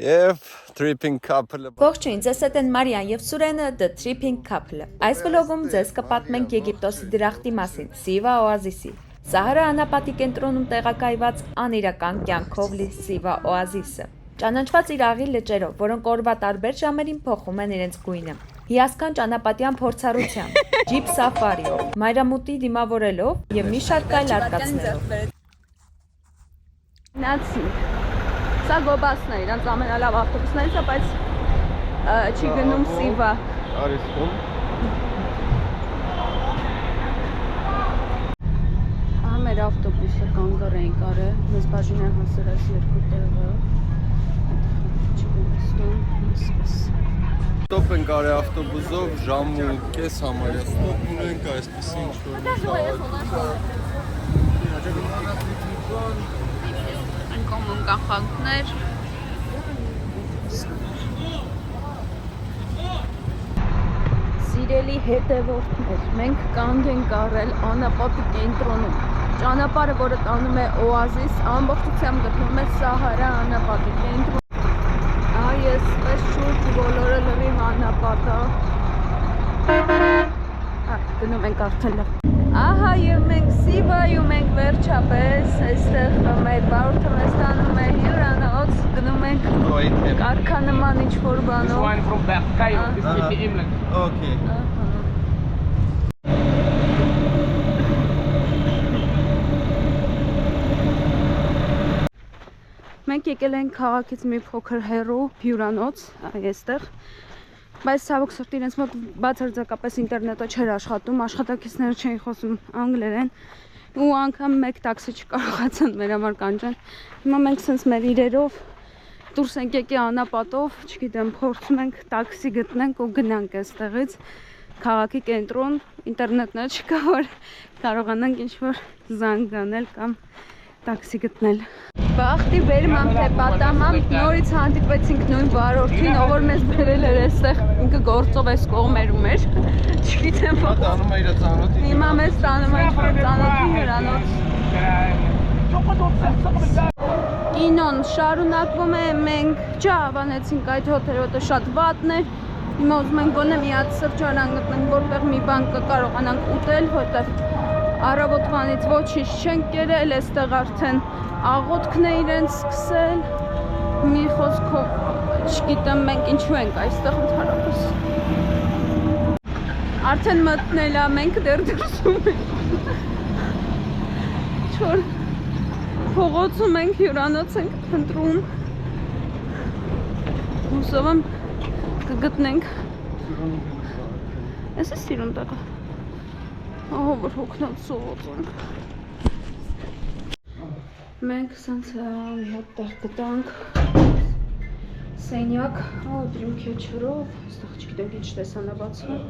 Եվ tripping couple-ը։ Ողջույն, ձեզ հետ են Մարիան եւ Սուրենը The Tripping Couple-ը։ Այս վլոգում ձեզ կպատմենք Եգիպտոսի դրախտի մասին, Սիվա օազիսի։ Սահարա անապատի կենտրոնում տեղակայված անիրական կյանքով լի Սիվա օազիսը։ Ճանաչված իր աղի լճերով, որոնք օրվա տարբեր ժամերին փոխում են իրենց գույնը։ Հիասքանչ ճանապատյան փորձառությամբ, ջիփ սաֆարիով, մայրամուտի դիմավորելով եւ մի շարք այլ արկածներով։ Նացի Սա գոբասն է, իրանց ամենալավ ավտոբուսներից է, բայց չի գնում Սիվա։ Արիսկում։ Ահա մեր ավտոբուսը կանգառ ենք արել, մեզ բաժին են հասել այս երկու տեղը։ Չի գնացնում, այսպես։ Ստոպ ենք արել ավտոբուսով, ժամ ու կես համարյա ստոպ ունենք, այսպեսի ինչ-որ Կոմուն կախանքներ Սիրելի հետևորդներ, մենք կանգ ենք առել անապատի կենտրոնում Ճանապարհը, որը տանում է օազիս, ամբողջությամբ գտնվում է Սահարա անապատի կենտրոնում Ես պես շուրջ բոլորը լրիվ անապատ Գնում ենք արդեն լավ Ահա եւ մենք Սիվայում ենք վերջապես, այստեղ մեր բարորդը մեզ տանում է հյուրանոց, գնում ենք կարգանման ինչ-որ բանով Մենք եկել ենք քաղաքից մի փոքր հեռու հյուրանոց, այստեղ Բայց ցավոք սրտի իրենց մոտ բացարձակապես ինտերնետը չէր աշխատում, աշխատակիցները չէին խոսում անգլերեն ու անգամ մեկ տաքսի չկարողացան մեր համար կանչեն։ Հիմա մենք սենց մեր իրերով դուրս ենք եկել անապատով, չգիտեմ, փորձում ենք տաքսի գտնենք ու գնանք այստեղից քաղաքի կենտրոն, ինտերնետն չկա, որ կարողանանք ինչ-որ զանգ անել կամ տաքսի գտնել։ Բախտի վերմամ թե պատամամ նորից հանդիպեցինք նույն վարորդին, ով որ մեզ բերել էր այստեղ, ինքը գործով էս կողմերում էր։ Չգիտեմ ո՞ր։ Տանում է իր ծանոթի։ Հիմա մեզ տանում է ինչ-որ ծանոթի հյուրանոց։ Կինոն շարունակվում է, մենք չհավանեցինք այդ հոթելը, որտեղ շատ վատն էր։ Հիմա ուզում ենք գոնե մի հատ սրճարան գտնենք, որտեղ մի բան կկարողանանք ուտել, որտեղ առավոտվանից ոչինչ չենք կերել, այստեղ արդեն աղոթքն է իրենց սկսել, մի խոսքով, չգիտեմ մենք ինչու ենք այստեղ ընդհանրապես։ Արդեն մտնել է, մենք դեռ դրսում ենք։ Ինչ-որ փողոցում ենք, հյուրանոց ենք փնտրում։ Հուսով եմ կգտնենք։ Ես է սիրուն տեղը։ Ահա որ հոգնած սողոց ենք։ Մենք սենց մի հատ տեղ գտանք սենյակ, դրյունքի չրով, այստեղ չգիտեմ ինչ տեսանաբացվում։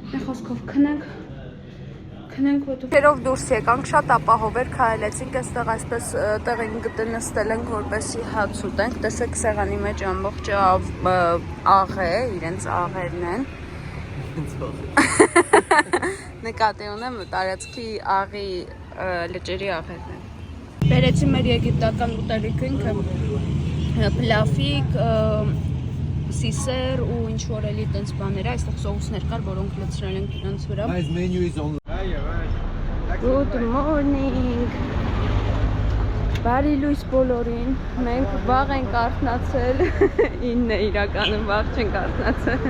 Մի խոսքով քնենք Քերով դուրս եկանք, շատ ապահով էր, քայլեցինք, այստեղ այսպես տեղ ենք գտել նստել ենք, որպեսզի հաց ուտենք, տեսեք սեղանի մեջ ամբողջը աղ է, իրենց աղերն են։ Նկատի ունեմ տարածքի աղի լճերի աղերն են։ Բերեցի մեր եգիպտական ուտելիքը ինքը պլաֆիկ, սիսեր ու ինչ-որ էլի տենց բաներ, այստեղ սոուսներ կար, որոնք լցրել ենք իրենց վրա։ Good morning։ Բարի լույս բոլորին։ Մենք վաղ ենք արթնացել։ 9 է իրականում, վաղ չենք արթնացել։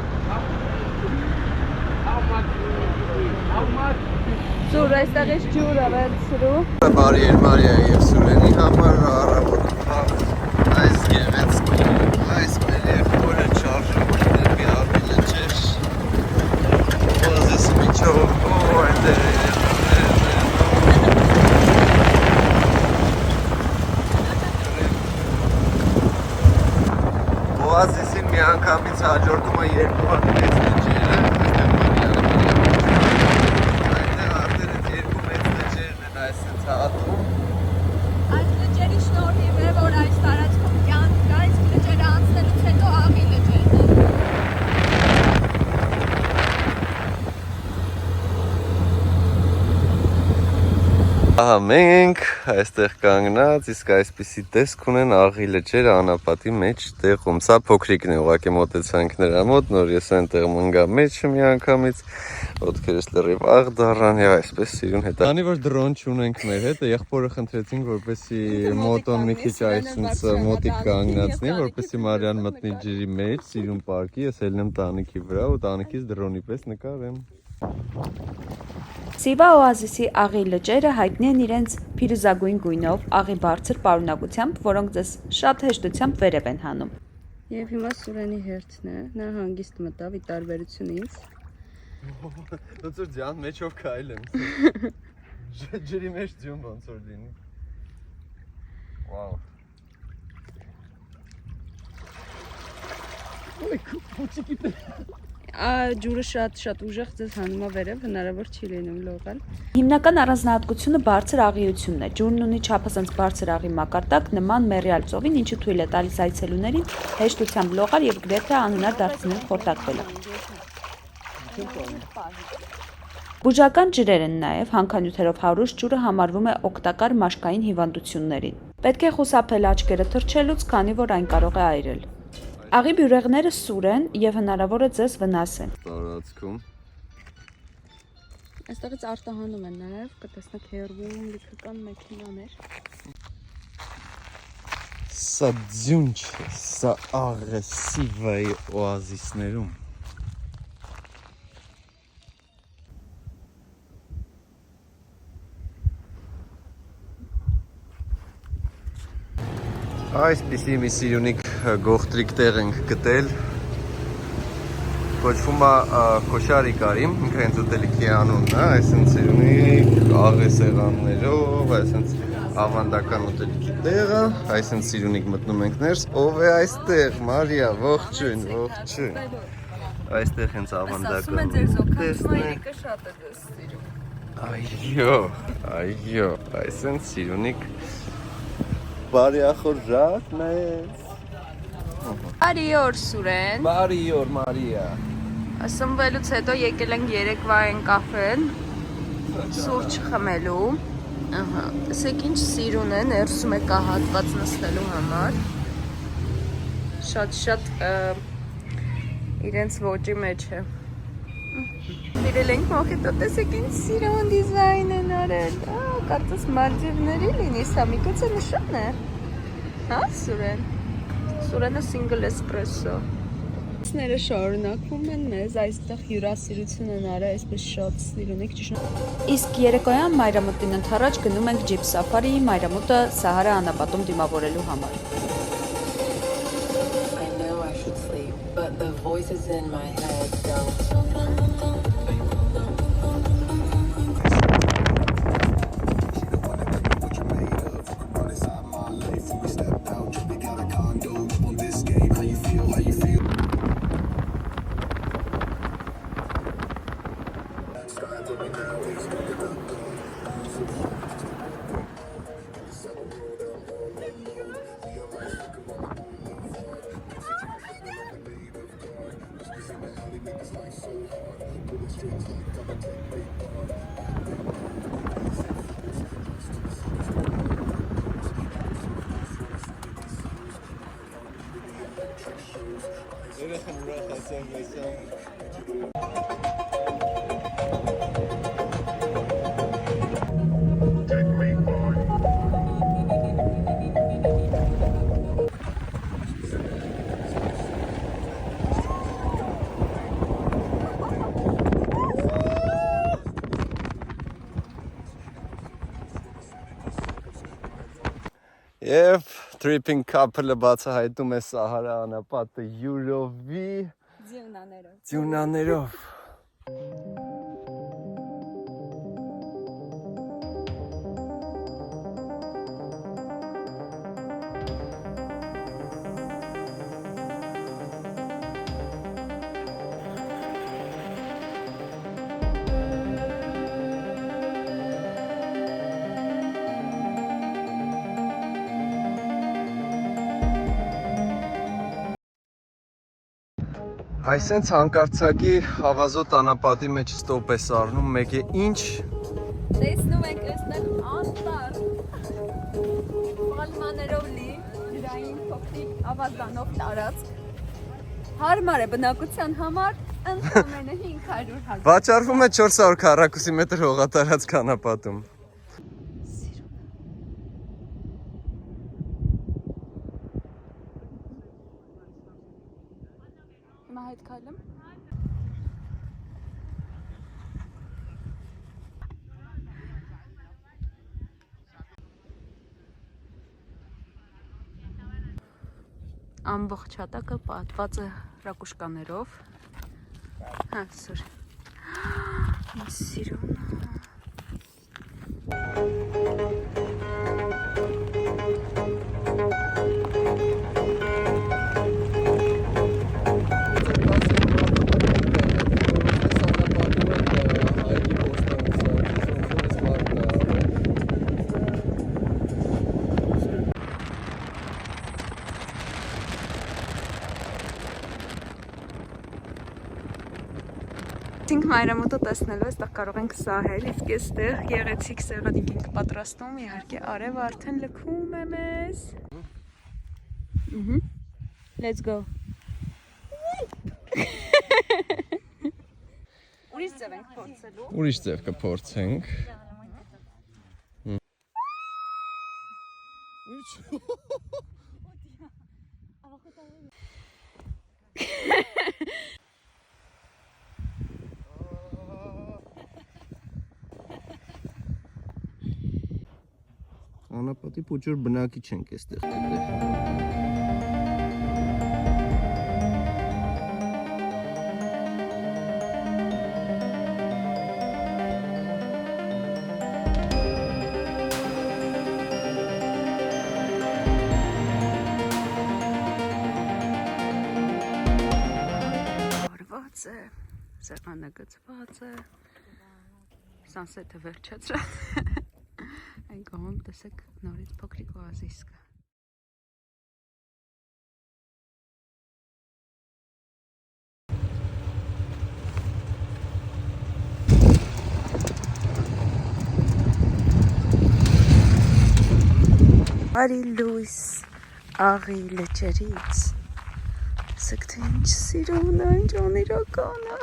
Սուր, այստեղ ես ջուր ավեցրու։ Բարի էր Մարիայի և Սուրենի համար առավոտվա այս գեղեցկի, այս մեր եղբորը չարժում մի արմի լճեր Օազիսի միջով, այնտեղ Օազիսին մի անգամից հաջորդում է երկու հատ մեծ լճերը Այս լճերի շնորհիվ է, որ այս տարածքում կյանք կա, իսկ լճերը անցնելուց հետո աղի լճերն են։ Ահա մենք այստեղ կանգնած, իսկ այսպիսի տեսք ունեն աղի լճերը անապատի մեջ տեղում։ Սա փոքրիկն է, ուղղակի մոտեցանք նրա մոտ, նոր ես այնտեղ մնգա մեջը մի անգամից, ոտքերս լրիվ աղ դառան եւ այսպես սիրուն հետ։ Քանի որ դրոն չունենք մեր հետ, եղբորը խնդրեցինք, որպեսի մոտոն մի քիչ այսպես մոտիկ կանգնացնի, որպեսի Մարիան մտնի ջրի մեջ, սիրուն պարկի, ես ելնեմ տանիքի վրա ու տանիքից դրոնի պես նկարեմ։ Սիվա օազիսի աղի լճերը հայտնի են իրենց փիրուզագույն գույնով, աղի բարձր պարունակությամբ, որոնք ձեզ շատ հեշտությամբ վերև են հանում։ Եվ հիմա Սուրենի հերթն է, նա հանգիստ մտավ ի տարբերություն ինձ։ Ոնց որ ջան մեջով քայլեմ։ Ջրի մեջ ջուն ոնց որ լինի։ Վաու։ Ոյ, փոքրիկի Ջուրը շատ ուժեղ ձեզ հանում է վերև, հնարավոր չի լինում լողալ։ Հիմնական առանձնահատկությունը բարձր աղիությունն է։ Ջուրն ունի չափազանց բարձր աղի մակարդակ, նման մեռյալ ծովին, ինչը թույլ է տալիս այցելուներին հեշտությամբ լողալ եւ գրեթե անհնար դարձնել խորտակվելը։ Բուժական ջրեր են նաև, հանքանյութերով հարուստ ջուրը համարվում է օգտակար մաշկային հիվանդություններին։ Պետք է խուսափել աչքերը թռչելուց, քանի որ այն կարող է այրել։ Աղի բյուրեղները սուր են եւ հնարավոր է ձեզ վնասեն։ Տարածքում Այստեղից արտահանում են նաև, կտեսնեք հերվում լիքը կան մեքենաներ։ Սա ձյուն չէ, սա աղը Սիվայի օազիսներում։ Այսպիսի մի սիրունիկ գողտրիկ տեղ ենք գտել, կոչվում է Քոշարի Կարիմ, ինքը հենց ուտելիքի անունն է, այսինքն սիրունիկ աղի սեղաններով, այսինքն ավանդական ուտելիքի տեղը, այսինքն սիրունիկ մտնում ենք ներս, ով է այստեղ, Մարիա, ողջույն, ողջույն, այստեղ հենց ավանդական տեղն է, շատ է դες սիրում։ այո, այսինքն սիրունիկ Բարի ախորժակ մեզ։ Բարի օր Սուրեն։ Բարի օր Մարիա։ Սնվելուց հետո եկել ենք երեկվային կաֆեն, սուրճ խմելու։ Ահա, ասեք ինչ սիրուն է, ներսում է կահատված նստելու համար։ Շատ իրենց ոճի մեջ է։ Իրել ենք մոխիտո, տեսեք ինչ սիրուն դիզայն են արել, կարծես Մալդիվների լինի, սա միգուցե նշան է, հա Սուրեն, Սուրենը single espresso, սները շարունակվում են մեզ, այստեղ հյուրասիրություն են արա, այսպես շատ սիրունիկ ճիշտ։ Իսկ երեկոյան մայրամուտին ընդառաջ գնում ենք ջիփ սաֆարիի, մայրամուտը Սահարա անապատում դիմավորելու համար։ I know I should sleep, but the voices in my head don't. Եվ Tripping Couple-ը բացահայտում է Սահարա անապատը յուրովի ձյունաներով։ Այսենց հանկարծակի հավազոտ անապատի մեջ ստոպ է սառնում, մեկ է ինչ տեսնում ենք այստեղ պատմաներով լի, ջրային փոքրիկ ավազանով տարածք։ Հարմար է բնակության համար, ընդամենը 500,000։ Վաճառվում է 400 քառակուսի մետր հողատարածք անապատում։ Հիմա հետ քայլեմ։ Ամբողջ հատակը պատված է ռակուշկաներով։ Հա, սուր։ Սիրուն։ Ինք մայրամուտը տեսնելու այստեղ կարող ենք սահել, իսկ այստեղ գեղեցիկ սեղանիկ ենք պատրաստում, իհարկե արև արդեն լքում է մեզ։ Let's go։ Ուրիշ ձև ենք փորձելու։ Ուրիշ ձև կփորձենք։ Անապատի փոքր բնակիչ ենք այստեղ գտել։ Արված է, սեղանը գծված է, սանսեթը վերջացրած։ Այն կողմում տեսեք նորից փոքրիկ օազիս կա։ Բարի լույս աղի լճերից։ Տեսեք թե ինչ սիրուն է, ինչ անիրական է։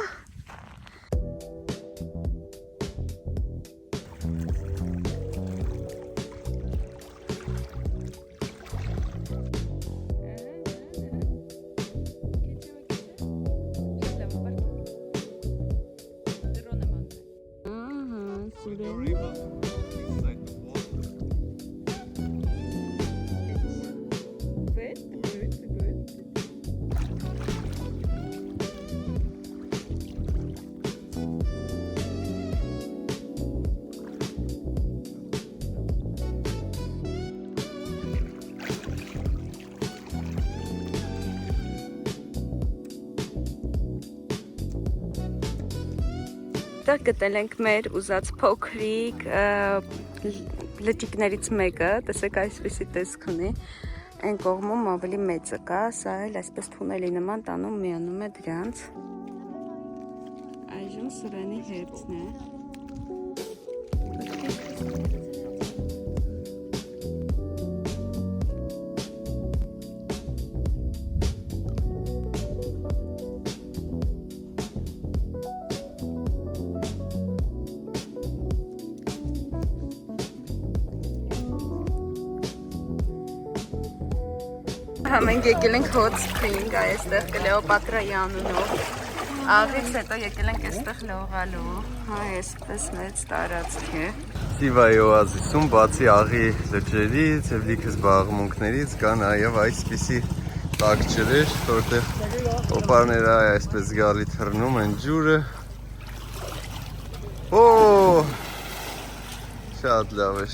Այստեղ գտել ենք մեր ուզած փոքրիկ լճիկներից մեկը, տեսեք այսպիսի տեսք ունի, այն կողմում ավելի մեծը կա, սա էլ այսպես թունելի նման տանում միանում է դրանց։ Այժմ սրանի հերթն է։ Մենք եկել ենք hot spring, այստեղ Կլեոպատրայի անունով։ Աղից հետո եկել ենք այստեղ լողալու։ Հա, այսպես մեծ տարածք է։ Սիվայի օազիսում բացի աղի լճերից եւ լիքը զբաղմունքներից կան նաեւ այսպիսի տաք ջրեր, որտեղ օպարները այսպես գալի թռնում են ջուրը։ Օ! Շատ լավ է։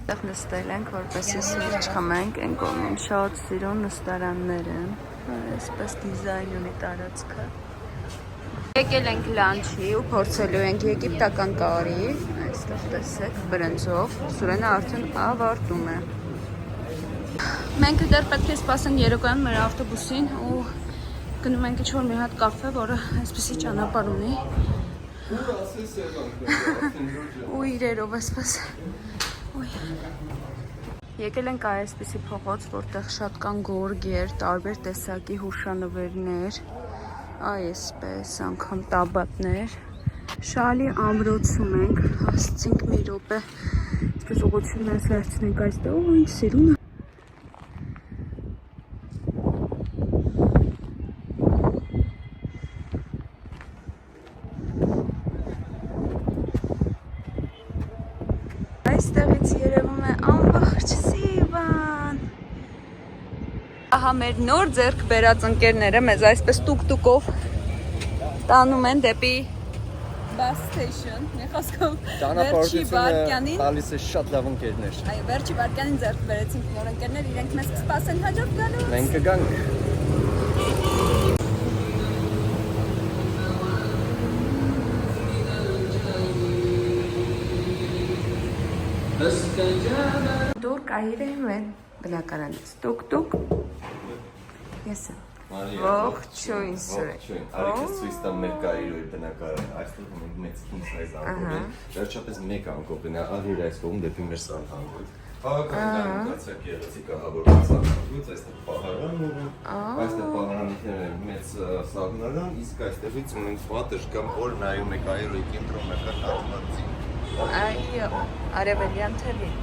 Այստեղ նստել ենք, որպեսզի սուրճ խմենք, այն կողմում շատ սիրուն նստարաններ են, այսպես դիզայն ունի տարածքը։ Եկել ենք լանչի ու փորձելու ենք եգիպտական կարի, այստեղ տեսեք, բրնձով, Սուրենը արդեն ավարտում է։ Մենք դեռ պետք է սպասենք երեկոյան մեր ավտոբուսին ու գնում ենք ինչ-որ մի հատ կաֆե, որը այսպեսի ճանապարհ ունի։ Ու իրերով այսպես։ Եկել ենք այսպիսի փողոց, որտեղ շատ կան գորգեր, տարբեր տեսակի հուշանվերներ, այսպես անգամ տաբատներ։ Շալի ամրոցում ենք, հասցինք մի րոպե, այսպես ուղղություններս վերցնենք այստեղ, ու ինչ սիրուն է։ Այստեղից երևում է ամբողջ Սիվան։ Ահա մեր նոր ձեռք բերած ընկերները մեզ այսպես տուկ-տուկով տանում են դեպի bus station։ Մի խոսքով վերջի վարքյանին տալիս է շատ լավ ընկերներ։ այո, վերջի վարքյանին ձեռք բերեցինք նոր ընկերներ, իրենք մեզ կսպասեն հաջորդ գալուց։ Մենք կգանք։ Դուր կայրեմ են բնակարանից։ Տուկ-տուկ։ Ես եմ։ Ողջույն սուրեք։ Արիքս ցույց տամ մեր կարիրոյի բնակարանը, այստեղ մենք մեծ քինսայզ անկով են, վերջապես մեկ անկով են, աղիր այս կողմ դեպի մեր սանհանգույց։ Հավաքական դարձակ եղեցիկ ահավորված սանհանգույց, այստեղ պահարան ունեն, այստեղ պահարանիքները մեծ սաղնարան, իսկ այստեղից ունենք պատեր կամ որ նայում է կարիրոյի կենտրոնական հատվածին։ Այո, արևելյան թևին։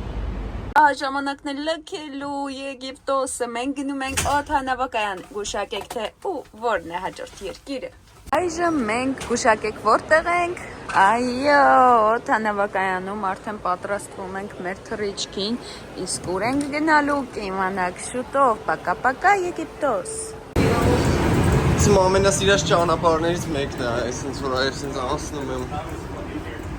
Ժամանակն է լքելու Եգիպտոսը, մենք գնում ենք օդանավակայան, գուշակեք թե ու որն է հաջորդ երկիրը։ Այժմ մենք գուշակեք որտեղ ենք։ Այո, օդանավակայանում արդեն պատրաստվում ենք մեր թռիչքին, իսկ ուր ենք գնալու կիմանաք շուտով։ Պակա-պակա Եգիպտոս։ Իմ ամենասիրած ճանապարհներից մեկն է, այսինքն որ այսինքն անցնում եմ